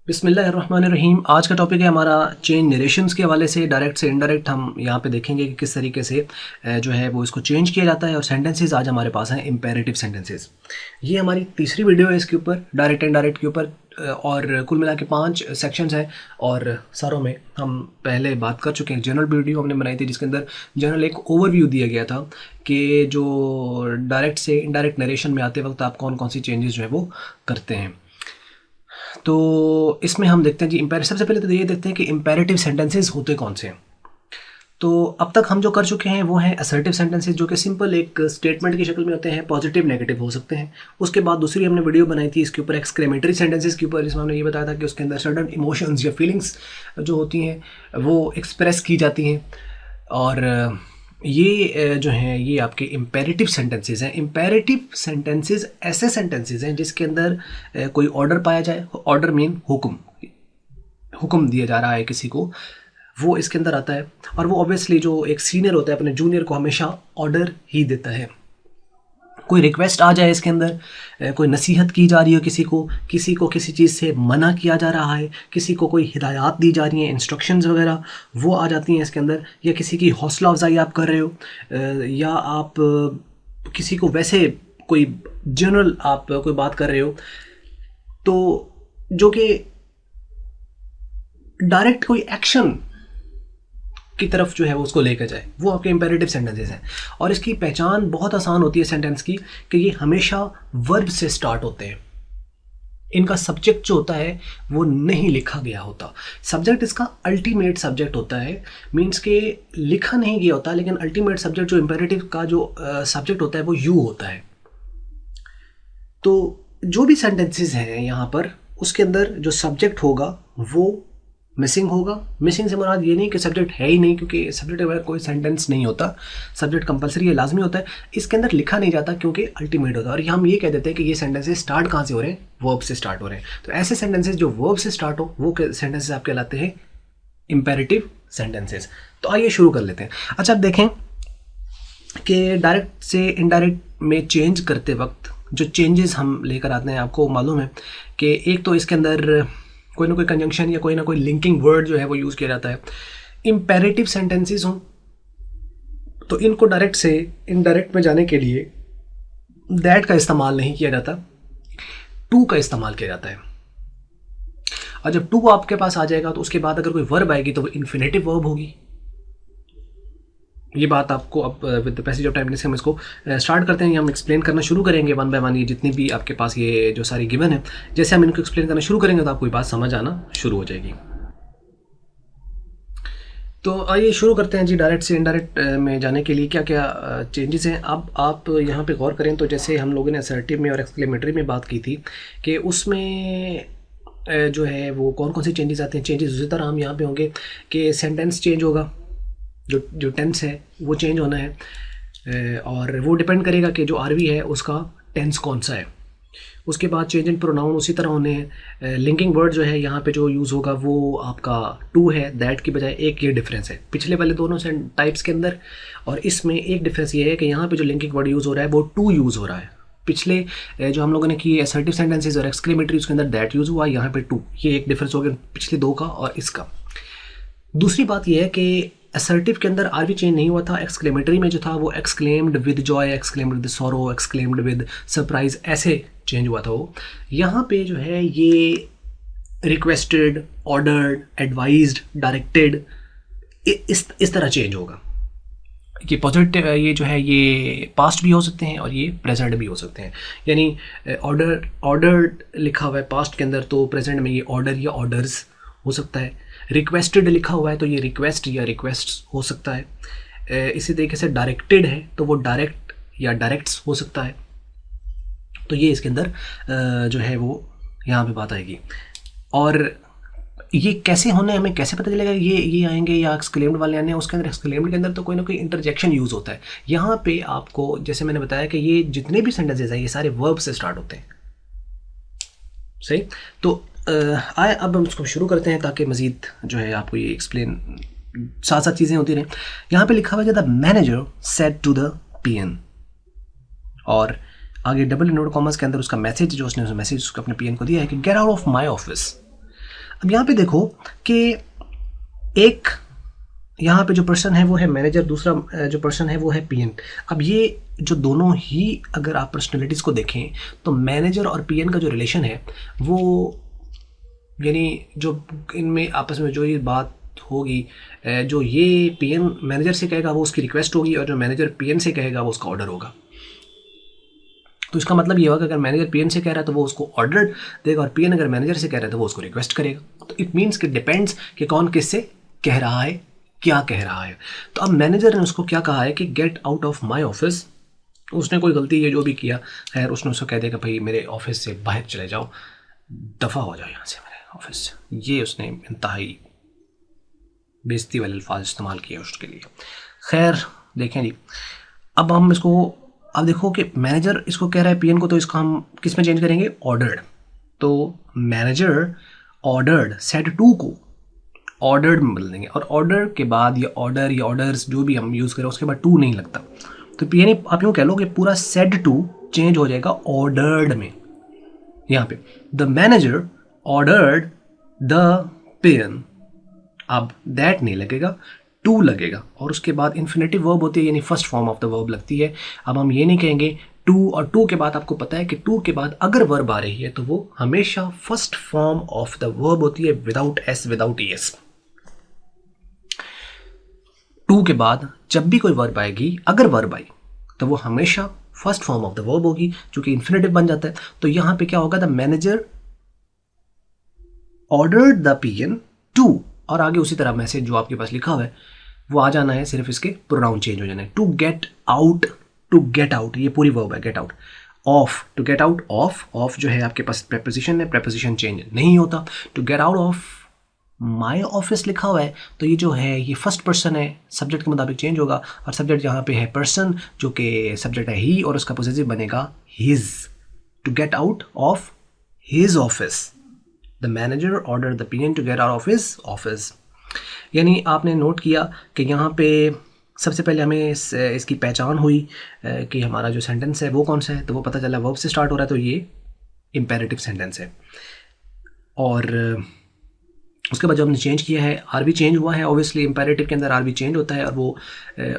बिस्मिल्लाहिर्रहमानिर्रहीम। आज का टॉपिक है हमारा चेंज नरेशंस के हवाले से। डायरेक्ट से इनडायरेक्ट हम यहाँ पे देखेंगे कि किस तरीके से जो है वो इसको चेंज किया जाता है। और सेंटेंसेस आज हमारे पास हैं इम्पेरेटिव सेंटेंसेस। ये हमारी तीसरी वीडियो है इसके ऊपर, डायरेक्ट इनडायरेक्ट के ऊपर। और कुल मिला के 5 सेक्शंस हैं और सारों में हम पहले बात कर चुके हैं। जनरल वीडियो हमने बनाई थी जिसके अंदर जनरल एक ओवरव्यू दिया गया था कि जो डायरेक्ट से इनडायरेक्ट नरेशन में आते वक्त आप कौन कौन सी चेंजेस जो है वो करते हैं। तो इसमें हम देखते हैं जी सबसे पहले तो ये देखते हैं कि इम्पेरेटिव सेंटेंसेस होते कौन से हैं। तो अब तक हम जो कर चुके हैं वो हैं असर्टिव सेंटेंसेस, जो कि सिंपल एक स्टेटमेंट की शक्ल में होते हैं, पॉजिटिव नेगेटिव हो सकते हैं। उसके बाद दूसरी हमने वीडियो बनाई थी इसके ऊपर एक्सक्लेमेटरी सेंटेंसेस के ऊपर, जिसमें हमने ये बताया था कि उसके अंदर सडन इमोशंस या फीलिंग्स जो होती हैं वो एक्सप्रेस की जाती हैं। और ये जो हैं ये आपके इम्पेरेटिव सेंटेंसेस हैं। इम्पेरेटिव सेंटेंसेस ऐसे सेंटेंसेस हैं जिसके अंदर कोई ऑर्डर पाया जाए। ऑर्डर मीन हुक्म दिया जा रहा है किसी को, वो इसके अंदर आता है। और वो ऑब्वियसली जो एक सीनियर होता है अपने जूनियर को हमेशा ऑर्डर ही देता है। कोई रिक्वेस्ट आ जाए इसके अंदर, कोई नसीहत की जा रही हो किसी को किसी चीज़ से मना किया जा रहा है, किसी को कोई हिदायत दी जा रही हैं, इंस्ट्रक्शंस वगैरह वो आ जाती हैं इसके अंदर। या किसी की हौसला अफजाई आप कर रहे हो, या आप किसी को वैसे कोई जनरल आप कोई बात कर रहे हो, तो जो कि डायरेक्ट कोई एक्शन की तरफ जो है वो उसको लेकर जाए, वो आपके इम्पेरेटिव सेंटेंसेस हैं। और इसकी पहचान बहुत आसान होती है सेंटेंस की कि ये हमेशा वर्ब से स्टार्ट होते हैं। इनका सब्जेक्ट जो होता है वो नहीं लिखा गया होता। सब्जेक्ट इसका अल्टीमेट सब्जेक्ट होता है, मीन्स के लिखा नहीं गया होता, लेकिन अल्टीमेट सब्जेक्ट जो इम्पेरेटिव का जो सब्जेक्ट होता है वो यू होता है। तो जो भी सेंटेंसेस हैं यहाँ पर उसके अंदर जो सब्जेक्ट होगा वो मिसिंग होगा। मिसिंग से मुराद ये नहीं कि सब्जेक्ट है ही नहीं, क्योंकि सब्जेक्ट वगैरह कोई सेंटेंस नहीं होता। सब्जेक्ट कंपलसरी है, लाजमी होता है। इसके अंदर लिखा नहीं जाता क्योंकि अल्टीमेट होता है। और हम ये कह देते हैं कि ये सेंटेंसेस स्टार्ट कहाँ से हो रहे हैं, वर्ब से स्टार्ट हो रहे हैं। तो ऐसे सेंटेंसेस जो वर्ब से स्टार्ट हो वो सेंटेंसेस आप कहलाते हैं इम्पेरेटिव सेंटेंसेस। तो आइए शुरू कर लेते हैं। अच्छा, अब देखें कि डायरेक्ट से इनडायरेक्ट में चेंज करते वक्त जो चेंजेस हम लेकर आते हैं, आपको मालूम है कि एक तो इसके अंदर कोई ना कोई कंजंक्शन या कोई ना कोई लिंकिंग वर्ड जो है वो यूज़ किया जाता है। इम्पेरेटिव सेंटेंसेस हों तो इनको डायरेक्ट से इनडायरेक्ट में जाने के लिए दैट का इस्तेमाल नहीं किया जाता, टू का इस्तेमाल किया जाता है। और जब टू आपके पास आ जाएगा तो उसके बाद अगर कोई वर्ब आएगी तो वो इन्फिनेटिव वर्ब होगी। ये बात आपको अब with the passage of time हम इसको स्टार्ट करते हैं। हम एक्सप्लेन करना शुरू करेंगे वन बाय वन। ये जितनी भी आपके पास ये जो सारी गिवन है, जैसे हम इनको एक्सप्लेन करना शुरू करेंगे तो आपको ये बात समझ आना शुरू हो जाएगी। तो आइए शुरू करते हैं जी। डायरेक्ट से इनडायरेक्ट में जाने के लिए क्या क्या चेंजेस हैं। अब आप यहाँ पे गौर करें तो जैसे हम लोगों ने असर्टिव में और एक्सक्लेमेटरी में बात की थी कि उसमें जो है वो कौन कौन से चेंजेस आते हैं। चेंजेस उसी तरह हम यहाँ पे होंगे कि सेंटेंस चेंज होगा, जो टेंस है वो चेंज होना है। और वो डिपेंड करेगा कि जो आरवी है उसका टेंस कौन सा है। उसके बाद चेंज इन प्रोनाउन उसी तरह होने हैं। लिंकिंग वर्ड जो है यहाँ पे जो यूज़ होगा वो आपका टू है, दैट की बजाय एक। ये डिफरेंस है पिछले वाले दोनों से टाइप्स के अंदर। और इसमें एक डिफरेंस ये है कि यहाँ पे जो लिंकिंग वर्ड यूज़ हो रहा है वो टू यूज़ हो रहा है। पिछले जो हम लोगों ने की असर्टिव सेंटेंसेज और एक्सक्लेमेटरी उसके अंदर दैट यूज़ हुआ, यहाँ पे टू। ये एक डिफरेंस हो गया पिछले दो का और इसका। दूसरी बात यह है कि असर्टिव के अंदर आरवी चेंज नहीं हुआ था। एक्सक्लेमेटरी में जो था वो exclaimed with Joy, exclaimed with sorrow, exclaimed with surprise, ऐसे चेंज हुआ था वो। यहाँ पे जो है ये रिक्वेस्टेड, ऑर्डर्ड, एडवाइज्ड, डायरेक्टेड, इस तरह चेंज होगा। ये पॉजिटिव ये जो है ये पास्ट भी हो सकते हैं और ये प्रेजेंट भी हो सकते हैं। यानी ऑर्डर्ड लिखा हुआ है पास्ट के अंदर तो प्रेजेंट में ये ऑर्डर या ऑर्डर्स हो सकता है। रिक्वेस्टेड लिखा हुआ है तो ये रिक्वेस्ट या रिक्वेस्ट्स हो सकता है। इसी तरीके से डायरेक्टेड है तो वो डायरेक्ट या डायरेक्ट्स हो सकता है। तो ये इसके अंदर जो है वो यहाँ पे बात आएगी। और ये कैसे होने हमें कैसे पता चलेगा ये आएंगे या एक्सक्लेम्ड वाले आने हैं। उसके अंदर एक्सक्लेम्ड के अंदर तो कोई ना कोई इंटरजेक्शन यूज़ होता है। यहाँ पे आपको जैसे मैंने बताया कि ये जितने भी सेंटेंसेस हैं ये सारे वर्ब से स्टार्ट होते हैं। सही, तो आए अब हम इसको शुरू करते हैं ताकि मज़ीद जो है आपको ये एक्सप्लेन साथ साथ चीज़ें होती रहें। यहाँ पे लिखा हुआ है the manager said to the peon, और आगे डबल इनवर्टेड कॉमर्स के अंदर उसका मैसेज जो उसने मैसेज उसको अपने पीएन को दिया है कि gate out of my office. अब यहाँ पे देखो कि एक यहाँ पे जो पर्सन है वो है मैनेजर, दूसरा जो पर्सन है वो है पीएन। अब ये जो दोनों ही अगर आप पर्सनैलिटीज़ को देखें तो मैनेजर और पीएन का जो रिलेशन है वो, यानी जो इनमें आपस में जो ये बात होगी, जो ये पीएन मैनेजर से कहेगा वो उसकी रिक्वेस्ट होगी, और जो मैनेजर पीएन से कहेगा वो उसका ऑर्डर होगा। तो इसका मतलब ये होगा कि अगर मैनेजर पीएन से कह रहा है तो वो उसको ऑर्डर देगा, और पीएन अगर मैनेजर से कह रहा है तो वो उसको रिक्वेस्ट करेगा। तो इट मीन्स कि डिपेंड्स कि कौन किससे कह रहा है, क्या कह रहा है। तो अब मैनेजर ने उसको क्या कहा है कि gate out of my office. उसने कोई गलती है जो भी किया, खैर उसने उसको कह दिया कि भाई मेरे ऑफिस से बाहर चले जाओ, दफ़ा हो जाओ यहाँ से मेरे ऑफिस से। ये उसने इंतहाई बेइज्जती वाले अल्फाज इस्तेमाल किए उसके लिए। खैर देखें जी, अब हम इसको, अब देखो कि मैनेजर इसको कह रहा है पीएन को, तो इसको हम किस में चेंज करेंगे, ऑर्डर्ड। तो मैनेजर ऑर्डर्ड सेड टू को ऑर्डर्ड में बदल देंगे, और ऑर्डर के बाद या ऑर्डर या ऑर्डर्स जो भी हम यूज़ करें उसके बाद टू नहीं लगता। तो यानी आप यूँ कह लो कि पूरा सेड टू चेंज हो जाएगा ऑर्डर्ड में। यहाँ पे the manager ordered the pen, अब दैट नहीं लगेगा, टू लगेगा, और उसके बाद इन्फिनेटिव वर्ब होती है यानी first form of the verb लगती है। अब हम ये नहीं कहेंगे टू, और टू के बाद आपको पता है कि टू के बाद अगर वर्ब आ रही है तो वो हमेशा first form of the verb होती है, without S without S. To के बाद जब भी कोई वर्ब आएगी, अगर वर्ब आई तो वो हमेशा first form of the verb होगी, जो कि इन्फिनेटिव बन जाता है। तो यहां पे क्या होगा, the manager ordered the peon to, और आगे उसी तरह मैसेज जो आपके पास लिखा हुआ है वो आ जाना है, सिर्फ इसके प्रोनाउन चेंज हो जाना है। To get out, to get out ये पूरी वर्ब है, get out. Of, to get out of, of जो है आपके पास प्रेपोजिशन है, प्रेपोजिशन चेंज नहीं होता। To get out of my office लिखा हुआ है तो ये जो है ये फर्स्ट पर्सन है, सब्जेक्ट के मुताबिक चेंज होगा, और सब्जेक्ट यहाँ पे है पर्सन जो कि सब्जेक्ट है ही, और उसका पोजेसिव बनेगा his. To get out of his office, the manager order the peon to get out of his office. यानी आपने नोट किया कि यहाँ पे सबसे पहले हमें इसकी पहचान हुई कि हमारा जो सेंटेंस है वो कौन सा है, तो वो पता चला वर्ब से स्टार्ट हो रहा है, तो ये इम्पेरेटिव सेंटेंस है। और उसके बाद जो हमने चेंज किया है, आरबी चेंज हुआ है, ऑब्वियसली इम्पेरेटिव के अंदर आरबी चेंज होता है, और वो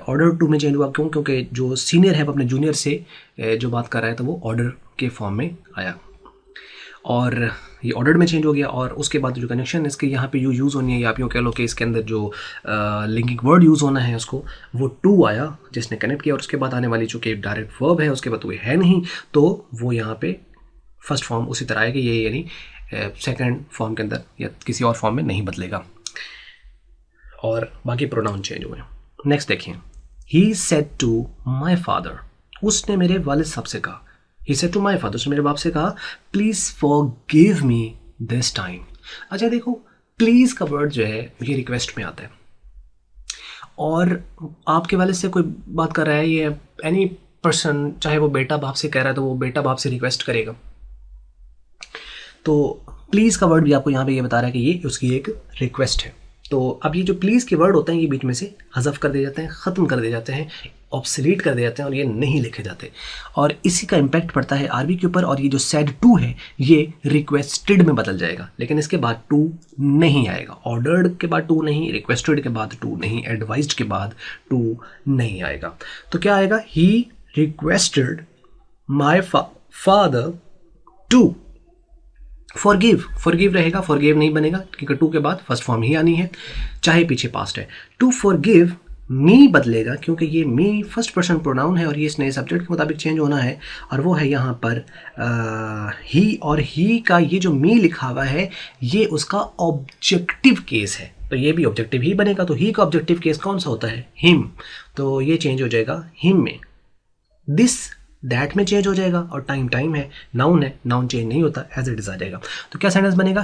ऑर्डर टू में चेंज हुआ। क्यों? क्योंकि जो सीनियर है वो अपने जूनियर से जो बात कर रहा है तो वो ऑर्डर के फॉर्म में आया, और ये ऑर्डर में चेंज हो गया। और उसके बाद जो कनेक्शन इसके यहाँ पे यूज़ होनी है, या आप यूँ कह लो कि इसके अंदर जो लिंकिंग वर्ड यूज़ होना है उसको, वो टू आया जिसने कनेक्ट किया, और उसके बाद आने वाली चूँकि डायरेक्ट वर्ब है उसके बाद वो है नहीं, तो वो यहाँ पे फर्स्ट फॉर्म उसी तरह आएगी, ये यानी सेकंड फॉर्म के अंदर या किसी और फॉर्म में नहीं बदलेगा, और बाकी प्रोनाउन चेंज हुए। नेक्स्ट देखिए, he said to my father, उसने मेरे वालिद साहब से कहा। He said to my father, उसने मेरे बाप से कहा, please forgive me this time. अच्छा देखो, प्लीज़ का वर्ड जो है ये रिक्वेस्ट में आता है, और आपके वालिद से कोई बात कर रहा है, ये एनी पर्सन, चाहे वो बेटा बाप से कह रहा है तो वो बेटा बाप से रिक्वेस्ट करेगा। तो प्लीज़ का वर्ड भी आपको यहाँ पे ये बता रहा है कि ये उसकी एक रिक्वेस्ट है। तो अब ये जो प्लीज़ के वर्ड होते हैं ये बीच में से हज़फ कर दिए जाते हैं, ख़त्म कर दिए जाते हैं, ऑब्सोलीट कर दिए जाते हैं, और ये नहीं लिखे जाते, और इसी का इम्पैक्ट पड़ता है आरबी के ऊपर। और ये जो सेड टू है ये रिक्वेस्टेड में बदल जाएगा, लेकिन इसके बाद टू नहीं आएगा। ऑर्डर्ड के बाद टू नहीं, रिक्वेस्टेड के बाद टू नहीं, एडवाइज्ड के बाद टू नहीं आएगा। तो क्या आएगा, he requested my father to forgive. Forgive रहेगा, फॉरगिव नहीं बनेगा क्योंकि टू के बाद फर्स्ट फॉर्म ही आनी है, चाहे पीछे पास्ट है। टू फॉरगिव मी बदलेगा क्योंकि ये मी फर्स्ट पर्सन प्रोनाउन है, और ये इसने सब्जेक्ट के मुताबिक चेंज होना है, और वो है यहाँ पर ही। और ही का ये जो मी लिखा हुआ है ये उसका ऑब्जेक्टिव केस है, तो ये भी ऑब्जेक्टिव ही बनेगा। तो ही का ऑब्जेक्टिव केस कौन सा होता है, हिम, तो ये चेंज हो जाएगा हिम में। दिस दैट में चेंज हो जाएगा, और टाइम टाइम है, नाउन है, नाउन चेंज नहीं होता, एज इट इज आ जाएगा। तो क्या सेंटेंस बनेगा,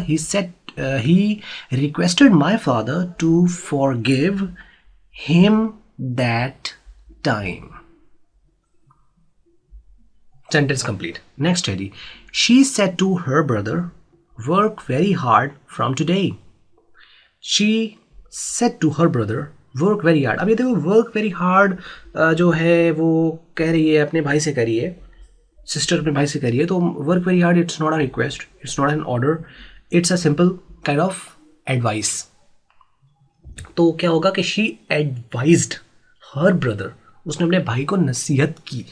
he requested my father to forgive him that time. Sentence complete. Next है जी, she said to her brother work very hard from today. She said to her brother work very hard. अब ये देखो, work very hard जो है वो कह रही है अपने भाई से कह रही है, सिस्टर अपने भाई से कह रही है, तो work very hard it's not a request, it's not an order, it's a simple kind of advice. तो क्या होगा कि शी एडवाइज्ड हर ब्रदर, उसने अपने भाई को नसीहत की,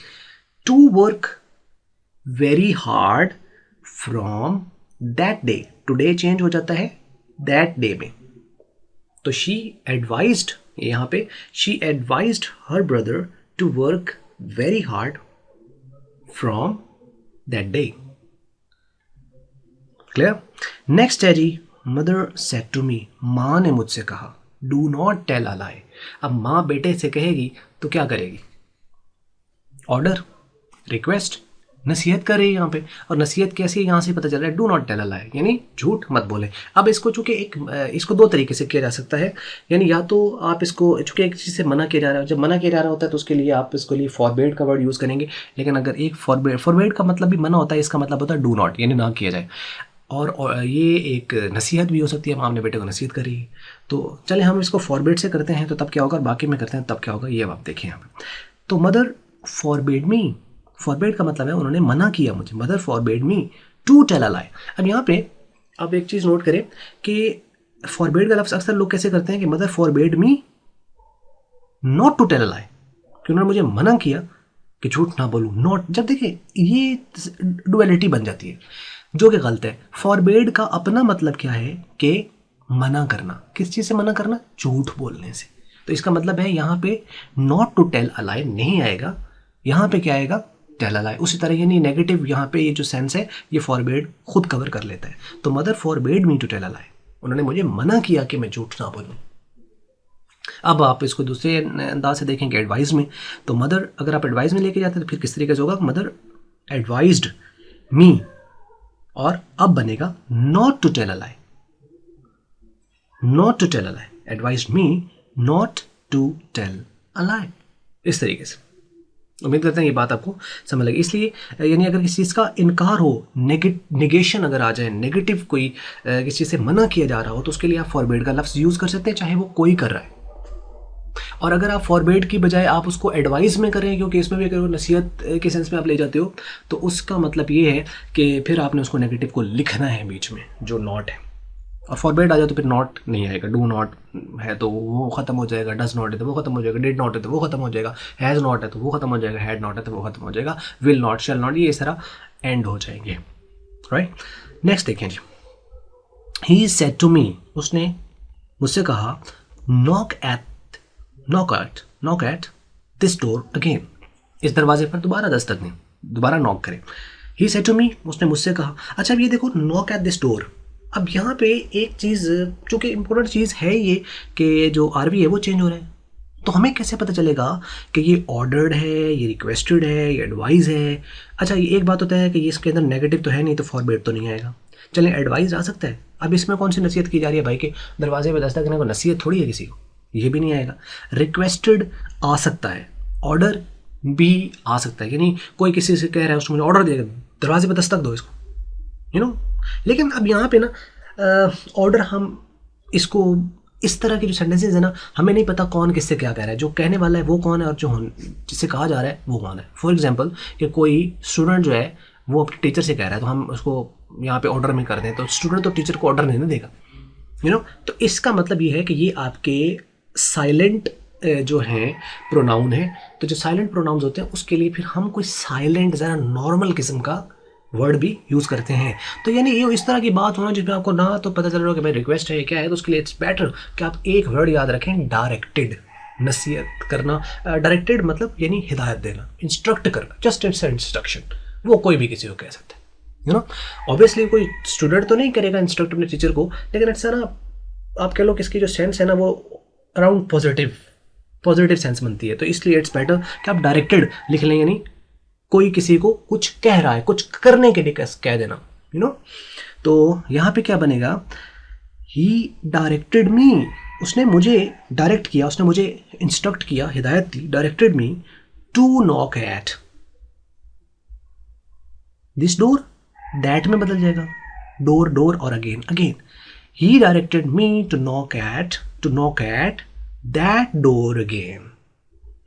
to work very hard from that day. Today change हो जाता है दैट डे में, तो शी एडवाइज्ड, यहाँ पे she advised her brother to work very hard from that day. Clear? Next है जी, मदर सेड टू मी, माँ ने मुझसे कहा, do not tell a lie. अब माँ बेटे से कहेगी तो क्या करेगी? ऑर्डर, रिक्वेस्ट, नसीहत कर रही है यहाँ पे। और नसीहत कैसी है यहाँ से पता चल रहा है, डू नॉट टेल अ लाई, यानी झूठ मत बोले। अब इसको चूंकि इसको दो तरीके से किया जा सकता है, यानी या तो आप इसको चूंकि एक चीज़ से मना किया जा रहा है, जब मना किया जा रहा होता है तो उसके लिए आप इसके लिए फॉरबेड का वर्ड यूज़ करेंगे। लेकिन अगर एक फॉरबेड का मतलब भी मना होता है, इसका मतलब होता है डू नॉट, यानी ना किया जाए। और ये एक नसीहत भी हो सकती है, माँ अपने बेटे को नसीहत करी। तो चले हम इसको फॉरबेड से करते हैं तो तब क्या होगा, और बाकी में करते हैं तब क्या होगा, ये आप देखिए यहाँ पे। तो मदर फॉरबेड मी, फॉरबेड का मतलब है उन्होंने मना किया मुझे, mother forbade me to tell a lie. अब यहाँ पे आप एक चीज़ नोट करें कि फॉरबेड का लफ्ज़ अक्सर लोग कैसे करते हैं कि mother forbade me not to tell a lie, कि उन्होंने मुझे मना किया कि झूठ ना बोलूँ। नॉट, जब देखिए ये डुअलिटी बन जाती है जो कि गलत है। फॉरबेड का अपना मतलब क्या है कि मना करना। किस चीज़ से मना करना? झूठ बोलने से। तो इसका मतलब है यहाँ पे नॉट टू टेल अ लाई नहीं आएगा, यहाँ पे क्या आएगा? टेल अ लाई। उसी तरह यानी नेगेटिव यहाँ पे ये जो सेंस है ये फॉरबेड खुद कवर कर लेता है। तो mother forbade me to tell a lie, उन्होंने मुझे मना किया कि मैं झूठ ना बोलूँ। अब आप इसको दूसरे अंदाज से देखेंगे एडवाइस में, तो मदर अगर आप एडवाइस में लेके जाते हैं तो फिर किस तरीके से होगा? मदर एडवाइज्ड मी, और अब बनेगा not to tell a lie, not to tell a lie, advised me not to tell a lie. इस तरीके से उम्मीद करते हैं ये बात आपको समझ लगी। इसलिए यानी अगर किसी चीज़ का इनकार हो, नेगेशन अगर आ जाए, नेगेटिव कोई किसी चीज़ से मना किया जा रहा हो, तो उसके लिए आप फॉरबेड का लफ्ज़ यूज़ कर सकते हैं, चाहे वो कोई कर रहा है। और अगर आप फॉरबेड की बजाय आप उसको एडवाइस में करें, क्योंकि इसमें भी अगर नसीहत के सेंस में आप ले जाते हो, तो उसका मतलब ये है कि फिर आपने उसको नेगेटिव को लिखना है बीच में जो नॉट है। और फॉरबेड आ जाए तो फिर नॉट नहीं आएगा। डू नॉट है तो वो ख़त्म हो जाएगा, डज नॉट है तो वो ख़त्म हो जाएगा, डिड नॉट है तो वो ख़त्म हो जाएगा, हैज़ नॉट है तो वो ख़त्म हो जाएगा, हैड नॉट है तो वो ख़त्म हो जाएगा, विल नॉट, शैल नॉट, ये इस तरह एंड हो जाएंगे। राइट, नेक्स्ट देखें जी। ही सेड टू मी, उसने मुझसे कहा, knock at this door again, इस दरवाजे पर दोबारा दस्तक दें, दोबारा नॉक करें। ही सेड टू मी, उसने मुझसे कहा। अच्छा अब ये देखो, नॉक एट दिस डोर। अब यहाँ पे एक चीज़, चूँकि इम्पोर्टेंट चीज़ है ये कि जो आरवी है वो चेंज हो रहा है, तो हमें कैसे पता चलेगा कि ये ऑर्डर्ड है, ये रिक्वेस्टेड है, ये एडवाइस है। अच्छा ये एक बात होता है कि ये इसके अंदर नेगेटिव तो है नहीं, तो फॉरबेड तो नहीं आएगा। चलें एडवाइस आ सकता है। अब इसमें कौन सी नसीहत की जा रही है भाई के दरवाजे पर दस्तक देने को? नसीहत थोड़ी है किसी को, ये भी नहीं आएगा। रिक्वेस्टेड आ सकता है, ऑर्डर भी आ सकता है, यानी कोई किसी से कह रहा है उसको मुझे ऑर्डर देगा, दरवाजे पर दस्तक दो इसको, यू नो। लेकिन अब यहाँ पे ना ऑर्डर, हम इसको इस तरह के जो सेंटेंसेस है ना, हमें नहीं पता कौन किससे क्या कह रहा है, जो कहने वाला है वो कौन है और जो जिससे कहा जा रहा है वो कौन है। फॉर एग्जांपल कि कोई स्टूडेंट जो है वो अपने टीचर से कह रहा है, तो हम उसको यहाँ पे ऑर्डर में कर दें, तो स्टूडेंट तो टीचर को ऑर्डर नहीं देगा, यू नो। तो इसका मतलब ये है कि ये आपके साइलेंट जो हैं प्रोनाउन है। तो जो साइलेंट प्रोनाउंस होते हैं उसके लिए फिर हम कोई साइलेंट ज़रा नॉर्मल किस्म का वर्ड भी यूज़ करते हैं। तो यानी ये इस तरह की बात होना जिसमें आपको ना तो पता चल रहा हो कि भाई रिक्वेस्ट है क्या है, तो उसके लिए इट्स बेटर कि आप एक वर्ड याद रखें, डायरेक्टेड। नसीहत करना, डायरेक्टेड मतलब यानी हिदायत देना, इंस्ट्रक्ट करना, जस्ट इट्स इंस्ट्रक्शन। वो कोई भी किसी को कह सकता है, यू नो। ऑब्वियसली कोई स्टूडेंट तो नहीं करेगा इंस्ट्रक्ट अपने टीचर को, लेकिन ऐसा ना आप कह लो कि इसकी जो सेंस है ना वो अराउंड पॉजिटिव सेंस बनती है। तो इसलिए इट्स बेटर कि आप डायरेक्टेड लिख लें, यानी कोई किसी को कुछ कह रहा है, कुछ करने के लिए कह देना, यू नो। तो यहाँ पे क्या बनेगा? ही डायरेक्टेड मी, उसने मुझे डायरेक्ट किया, उसने मुझे इंस्ट्रक्ट किया, हिदायत दी, directed me to knock at this door. That में बदल जाएगा, डोर और again. He directed me to knock at that door again.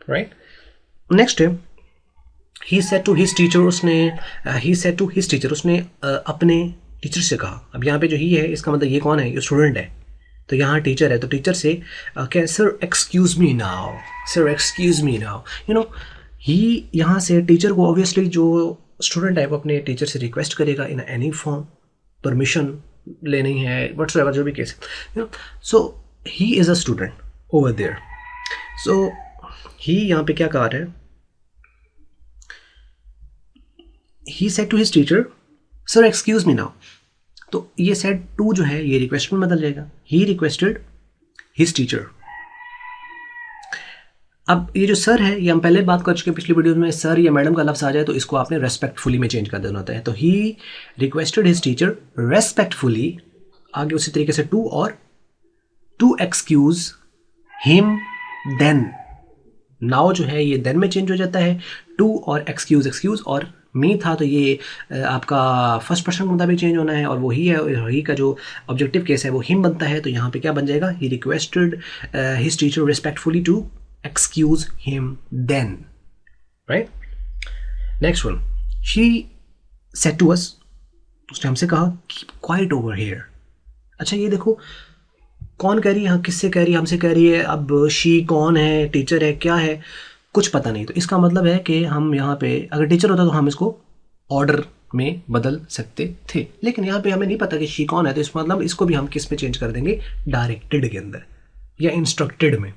Right, next है he said to his teacher, उसने अपने टीचर से कहा। अब यहाँ पे जो ही है इसका मतलब ये कौन है, ये स्टूडेंट है, तो यहाँ टीचर है, तो टीचर से क्या, sir excuse me now, sir excuse me now, you know. He यहाँ से टीचर को ऑब्वियसली जो स्टूडेंट है वो अपने टीचर से रिक्वेस्ट करेगा इन एनी फॉर्म, परमिशन लेनी है, व्हाट्सएवर जो भी case, you know. So he is a student over there. So he यहाँ पे क्या कह रहा है, he said to his teacher sir excuse me now. तो ये सेड टू जो है ये रिक्वेस्ट में बदल जाएगा, ही रिक्वेस्टेड हिज टीचर। अब ये जो सर है ये हम पहले बात कर चुके हैं पिछली वीडियो में, सर या मैडम का लफ्ज़ आ जाए तो इसको आपने रेस्पेक्टफुली में चेंज कर देना होता है। तो he requested his teacher respectfully, आगे उसी तरीके से टू, और to excuse him then. Now जो है ये देन में चेंज हो जाता है, टू और एक्सक्यूज, एक्सक्यूज और मी था तो ये आपका फर्स्ट पर्सन के मुताबिक चेंज होना है, और वो ही है, ही का जो ऑब्जेक्टिव केस है वो हिम बनता है। तो यहाँ पे क्या बन जाएगा, he requested his teacher respectfully to excuse him then, right? Next one, she said to us, उसने हमसे कहा keep quiet over here। अच्छा ये देखो कौन कह रही है, किससे कह रही है, हमसे कह रही है। अब she कौन है, टीचर है, क्या है, कुछ पता नहीं। तो इसका मतलब है कि हम यहाँ पे अगर टीचर होता तो हम इसको ऑर्डर में बदल सकते थे, लेकिन यहाँ पे हमें नहीं पता कि she कौन है, तो इस मतलब इसको भी हम किस में चेंज कर देंगे, डायरेक्टेड के अंदर या इंस्ट्रक्टेड में।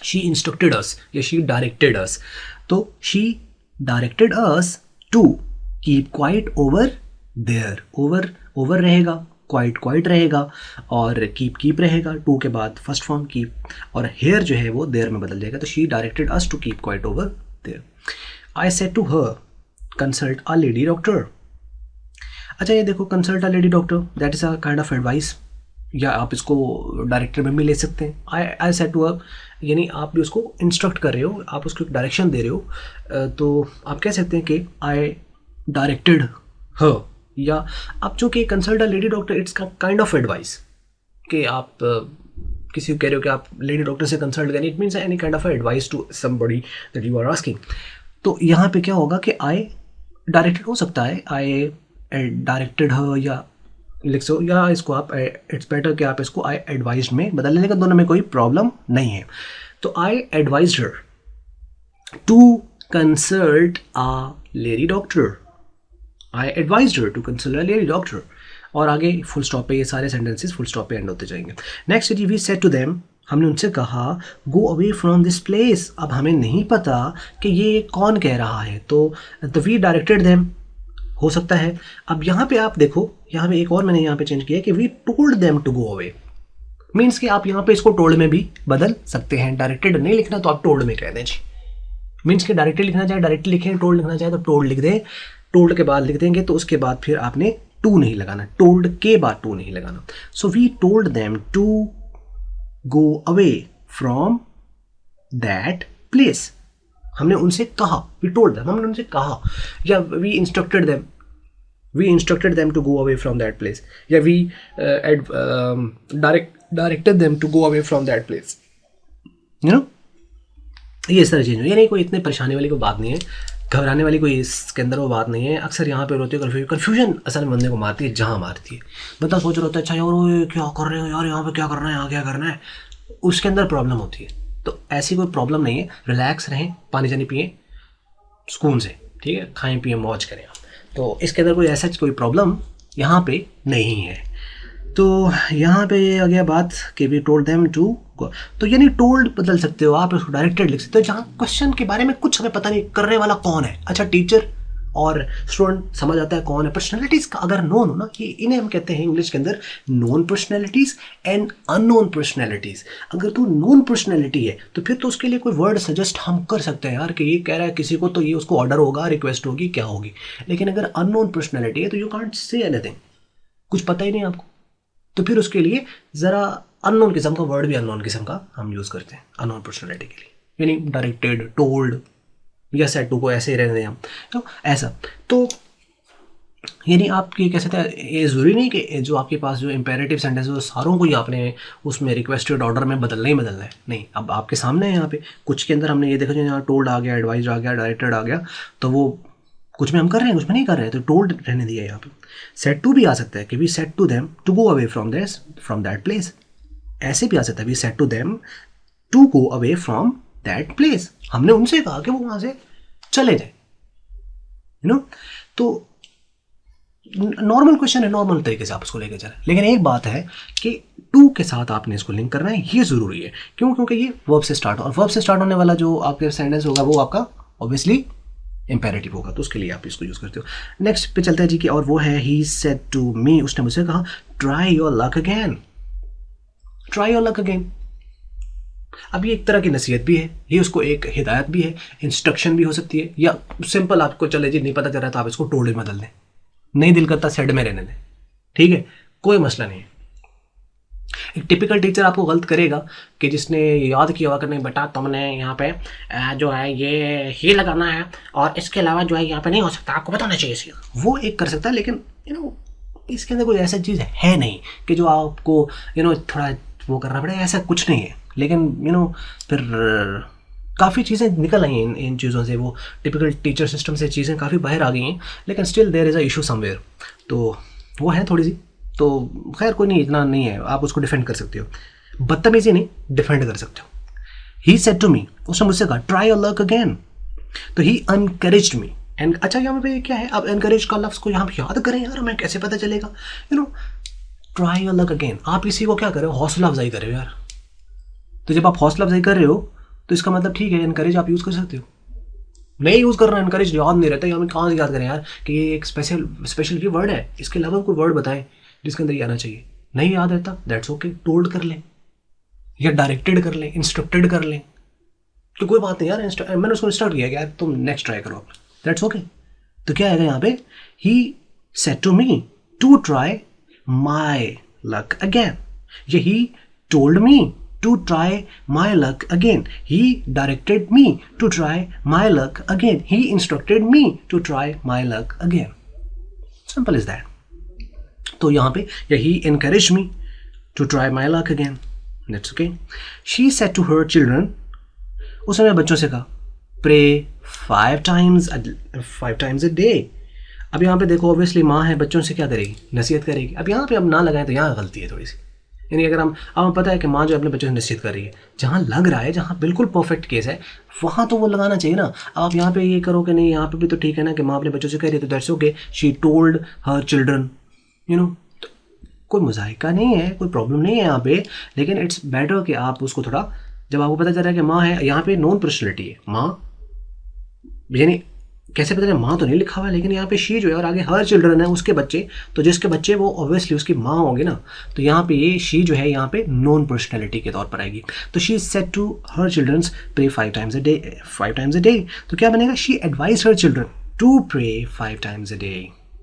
She instructed us या she directed us, तो she directed us to keep quiet over there। over रहेगा, quiet रहेगा, और keep रहेगा, to के बाद फर्स्ट फॉर्म keep, और here जो है वो there में बदल जाएगा। तो she directed us to keep quiet over there। I said to her consult a lady doctor। अच्छा ये देखो consult a lady doctor, that is a kind of advice, या आप इसको डायरेक्टर में भी ले सकते हैं। आई सेड टू हर, यानी आप भी उसको इंस्ट्रक्ट कर रहे हो, आप उसको डायरेक्शन दे रहे हो, तो आप कह सकते हैं कि आई डायरेक्टेड हर, या आप चूँकि consult a lady doctor, it's kind of advice कि आप किसी को कह रहे हो कि आप लेडी डॉक्टर से कंसल्ट करें, it means any kind of advice to somebody that you are asking. तो यहाँ पे क्या होगा कि आई डायरेक्टेड हो सकता है, आई डायरेक्टेड हर, या लिख सो, या इसको आप इट्स बेटर कि आप इसको आई एडवाइज्ड में बदल लेने का, दोनों में कोई प्रॉब्लम नहीं है। तो I advised her to consult a lady doctor, I advised her to consult a lady doctor, और आगे फुल स्टॉप पे ये सारे सेंटेंसेस फुल स्टॉप पे एंड होते जाएंगे। नेक्स्ट जी, वी सेड टू देम, हमने उनसे कहा go away from this place. अब हमें नहीं पता कि ये कौन कह रहा है, तो वी डायरेक्टेड देम हो सकता है। अब यहाँ पे आप देखो, यहाँ पे एक और मैंने यहाँ पे चेंज किया कि we told them to go away, means कि आप यहाँ पे इसको टोल्ड में भी बदल सकते हैं। डायरेक्टेड नहीं लिखना तो आप टोल्ड में कह दें जी, मीन्स कि डायरेक्टेड लिखना चाहे डायरेक्टली लिखें, टोल्ड लिखना चाहे तो टोल्ड लिख दें, टोल्ड के बाद लिख देंगे तो उसके बाद फिर आपने टू नहीं लगाना, टोल्ड के बाद टू नहीं लगाना। So we told them to go away from that place, हमने उनसे कहा, वी टोल्ड देम, हमने उनसे कहा, या we instructed them to go away from that place, या we directed them to go away from that place, you know. ये इस तरह चेंज हो, ये नहीं कोई इतने परेशानी वाली कोई बात नहीं है, घबराने वाली कोई इसके अंदर वो बात नहीं है। अक्सर यहाँ पे होती है कन्फ्यूजन, असल में बंदे को मारती है जहाँ मारती है। बंदा सोच रहा होता है अच्छा यार क्या कर रहे हो यार, यहाँ पे क्या करना है, यहाँ क्या करना है, उसके अंदर प्रॉब्लम होती है। तो ऐसी कोई प्रॉब्लम नहीं है, रिलैक्स रहें, पानी जानी पिए सुकून से, ठीक है, खाएं पिए मौज करें आप। तो इसके अंदर कोई ऐसा कोई प्रॉब्लम यहाँ पे नहीं है। तो यहाँ पे ये आ गया बात कि we told them to go, तो यानी टोल्ड बदल सकते हो आप, इसको डायरेक्टेड लिख सकते हो जहाँ क्वेश्चन के बारे में कुछ हमें पता नहीं, करने वाला कौन है। अच्छा टीचर और स्टूडेंट समझ आता है कौन है। पर्सनैलिटीज़ का अगर नोन हो ना, ये इन्हें हम कहते हैं इंग्लिश के अंदर known personalities and unknown personalities. अगर तू नोन पर्सनैलिटी है तो फिर तो उसके लिए कोई वर्ड सजेस्ट हम कर सकते हैं यार कि ये कह रहा है किसी को, तो ये उसको ऑर्डर होगा, रिक्वेस्ट होगी, क्या होगी। लेकिन अगर अननोन पर्सनैलिटी है तो यू कांट से एनीथिंग, कुछ पता ही नहीं आपको, तो फिर उसके लिए ज़रा अननोन किस्म का वर्ड भी अननोन किस्म का हम यूज़ करते हैं अननोन पर्सनैलिटी के लिए, यानी डायरेक्टेड, टोल्ड या सेड टू को ऐसे ही रहने दें हम, तो ऐसा। तो यानी आप ये कह सकते हैं, ये ज़रूरी नहीं कि जो आपके पास जो इम्पेरेटिव सेंटेंस है सारों को ही आपने उसमें रिक्वेस्टेड ऑर्डर में बदलना ही बदलना है, नहीं। अब आपके सामने है यहाँ पे कुछ के अंदर हमने ये देखा जो यहाँ टोल्ड आ गया, एडवाइज आ गया, डायरेक्टेड आ गया, तो वो कुछ में हम कर रहे हैं, कुछ में नहीं कर रहे हैं, तो टोल्ड रहने दिया यहाँ पे। सेड टू भी आ सकता है कि we said to them to go away from that place. ऐसे भी आ सकता है we said to them to go away from that place. हमने उनसे कहा कि वो वहां से चले जाए, यू नो। तो नॉर्मल क्वेश्चन है, नॉर्मल तरीके से आप उसको लेके चलें। लेकिन एक बात है कि टू के साथ आपने इसको लिंक करना है, ये ज़रूरी है। क्यों? क्योंकि ये वर्ब से स्टार्ट हो, और वर्ब से स्टार्ट होने वाला जो आपके सेंटेंस होगा वो आपका ऑब्वियसली इंपेरेटिव होगा, तो उसके लिए आप इसको यूज़ करते हो। नेक्स्ट पे चलते हैं जी की, और वो है ही सेड टू मी, उसने मुझसे कहा try your luck again, try your luck again. अब ये एक तरह की नसीहत भी है, ये उसको एक हिदायत भी है, इंस्ट्रक्शन भी हो सकती है, या सिंपल आपको चले जी नहीं पता चल रहा तो आप इसको टोल्ड में बदल दें, नहीं दिल करता सेड में रहने दें, ठीक है, कोई मसला नहीं है। एक टिपिकल टीचर आपको गलत करेगा कि जिसने याद किया हुआ कि नहीं बेटा तुमने यहाँ पे जो है ये ही लगाना है और इसके अलावा जो है यहाँ पे नहीं हो सकता, आपको बताना चाहिए इसी, वो एक कर सकता है। लेकिन यू नो इसके अंदर कोई ऐसा चीज़ है नहीं कि जो आपको थोड़ा वो करना पड़ेगा, ऐसा कुछ नहीं है। लेकिन फिर काफ़ी चीज़ें निकल आई हैं इन चीज़ों से, वो टिपिकल टीचर सिस्टम से चीज़ें काफ़ी बाहर आ गई हैं, लेकिन still there is a issue somewhere, तो वो है थोड़ी सी। तो खैर कोई नहीं, इतना नहीं है, आप उसको डिफेंड कर सकते हो, बदतमीजी नहीं डिफेंड कर सकते हो। ही सेड टू मी, उसने मुझसे कहा ट्राई योर लक अगेन, तो ही एनकरेज्ड मी। एंड अच्छा यहाँ पे क्या है, आप एनकरेज का लफ्ज़ को यहाँ पे याद करें यार, हमें कैसे पता चलेगा, ट्राई योर लक अगेन। आप इसी को क्या कर रहे हो, हौसला अफजाई कर रहे हो यार। तो जब आप हौसला अफजाई कर रहे हो तो इसका मतलब ठीक है एनकरेज आप यूज़ कर सकते हो। नहीं यूज़ करना, एनकरेज याद नहीं रहता, हमें कहाँ से याद करें यार कि ये एक स्पेशल ये वर्ड है, इसके अलावा कोई वर्ड बताएं जिसके अंदर ये आना चाहिए। नहीं याद रहता, दैट्स ओके, टोल्ड कर लें या डायरेक्टेड कर लें, इंस्ट्रक्टेड कर लें, तो कोई बात नहीं यार। मैंने उसको इंस्ट्रक्ट किया कि यार तुम नेक्स्ट ट्राई करो, दैट्स ओके। तो क्या आएगा यहाँ पे, he said to me to try my luck again, ये he told me to try my luck again. He directed me to try my luck again. He instructed me to try my luck again. Simple as that. तो यहाँ पे he encouraged me to try my luck again. That's okay. She said to her children, उसने बच्चों से कहा pray 5 times a day. अब यहाँ पे देखो ऑब्वियसली माँ है, बच्चों से क्या करेगी, नसीहत करेगी। अब यहाँ पे अब ना लगाए तो यहाँ गलती है थोड़ी सी, यानी अगर हमें पता है कि माँ जो अपने बच्चों से नसीहत कर रही है, जहाँ लग रहा है, जहाँ बिल्कुल परफेक्ट केस है, वहाँ तो वो लगाना चाहिए ना। आप यहाँ पे ये करो कि नहीं, यहाँ पे भी तो ठीक है ना कि माँ अपने बच्चों से कह रही है, तो that's okay, she told her children, कोई मुजाहिका नहीं है, कोई प्रॉब्लम नहीं है यहाँ पे। लेकिन इट्स बेटर कि आप उसको थोड़ा, जब आपको पता चल रहा है कि माँ है, यहाँ पे नॉन पर्सनैलिटी है माँ, यानी कैसे पता चले, माँ तो नहीं लिखा हुआ है, लेकिन यहाँ पे शी जो है और आगे हर चिल्ड्रन है, उसके बच्चे, तो जिसके बच्चे वो ऑब्वियसली उसकी माँ होंगे ना, तो यहाँ पे ये शी जो है यहाँ पे नॉन पर्सनैलिटी के तौर पर आएगी। तो she said to her childrens pray 5 times a day, तो क्या बनेगा, she advise her children to pray 5 times a day,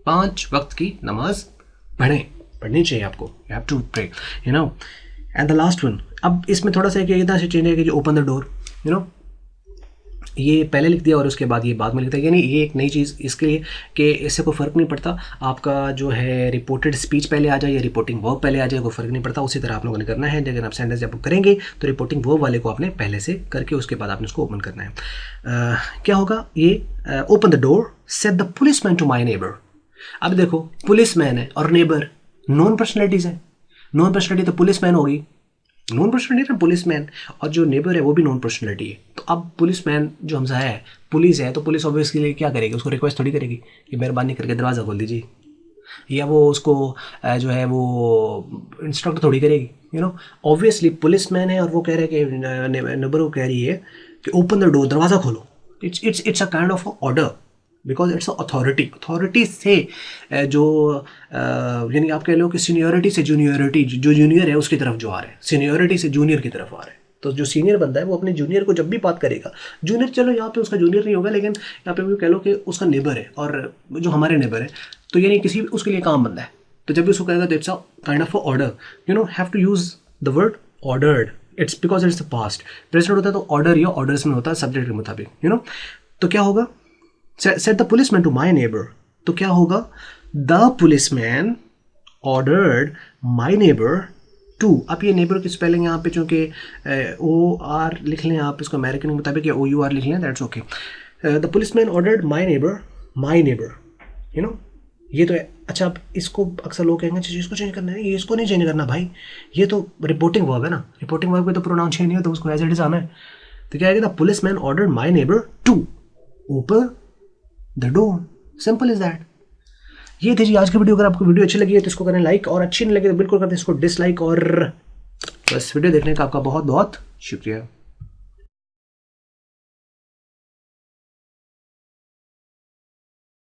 5 वक्त की नमाज पढ़नी चाहिए आपको, you have to pray, and the last one. अब इसमें थोड़ा सा इतना से चेंज है कि जो ओपन द डोर, ये पहले लिख दिया और उसके बाद ये बाद में लिखता है, यानी ये एक नई चीज़ इसके लिए कि इससे कोई फ़र्क नहीं पड़ता आपका जो है रिपोर्टेड स्पीच पहले आ जाए या रिपोर्टिंग वर्ब पहले आ जाए, कोई फ़र्क नहीं पड़ता। उसी तरह आप लोगों ने करना है, लेकिन आप सेंटेंस जब करेंगे तो रिपोर्टिंग वर्ब वाले को आपने पहले से करके उसके बाद आपने उसको ओपन करना है। क्या होगा ये, open the door said the policeman to my neighbour. अब देखो पुलिसमैन है और नेबर नॉन पर्सनैलिटीज़ हैं, नॉन पर्सनैलिटी तो पुलिसमैन होगी, नॉन पर्सनैलिटी ना पुलिसमैन, और जो नेबर है वो भी नॉन पर्सनैलिटी है। तो अब पुलिसमैन जो हमसा है, पुलिस है, तो पुलिस ऑब्वियसली क्या करेगी, उसको रिक्वेस्ट थोड़ी करेगी कि मेहरबानी करके दरवाज़ा खोल दीजिए, या वो उसको जो है वो इंस्ट्रक्ट थोड़ी करेगी, ऑब्वियसली पुलिसमैन है और वो कह रहे हैं कि नेबर को कह रही है कि ओपन द डोर, दरवाज़ा खोलो। It's a kind of order, because it's authority से जो यानी आप कह लो कि सीनियरिटी से जूनियरिटी, जो जूनियर है उसकी तरफ जो आ रहा है, सीनियरिटी से जूनियर की तरफ आ रहा है। तो जो सीनियर बंदा है वो अपने जूनियर को जब भी बात करेगा, जूनियर चलो यहाँ पे उसका जूनियर नहीं होगा, लेकिन यहाँ पे भी कह लो कि उसका नेबर है और जो हमारे नेबर है, तो यानी किसी उसके लिए काम बंदा है, तो जब भी उसको कहेगा तो it's a kind of order, have to use the word ordered, it's because it's the past. Present होता है तो ऑर्डर या ऑर्डर्स में होता है सब्जेक्ट के मुताबिक, तो क्या होगा, said the policeman to my neighbor, तो क्या होगा, the policeman ordered my neighbor to, अब ये neighbor की स्पेलिंग यहाँ पे चूँकि OR लिख लें आप, इसको अमेरिकन के मुताबिक या OUR लिख लें, that's okay. The policeman ordered my neighbor my neighbour, you know, ये तो है। अच्छा, अब इसको अक्सर लोग कहेंगे अच्छा इसको चेंज करना है, ये इसको नहीं चेंज करना भाई, ये तो रिपोर्टिंग वर्ब है ना, रिपोर्टिंग वर्ब पे तो प्रोनाउन चेंज नहीं है, तो उसको एज इट इज आना है। तो क्या आएगा, the police man order my neighbour to open the door, simple is that. ये थी जी आज की वीडियो। अगर आपको वीडियो अच्छी लगी है तो इसको करें लाइक, और अच्छी नहीं लगी तो बिल्कुल करते इसको डिसलाइक, और बस वीडियो देखने का आपका बहुत बहुत शुक्रिया।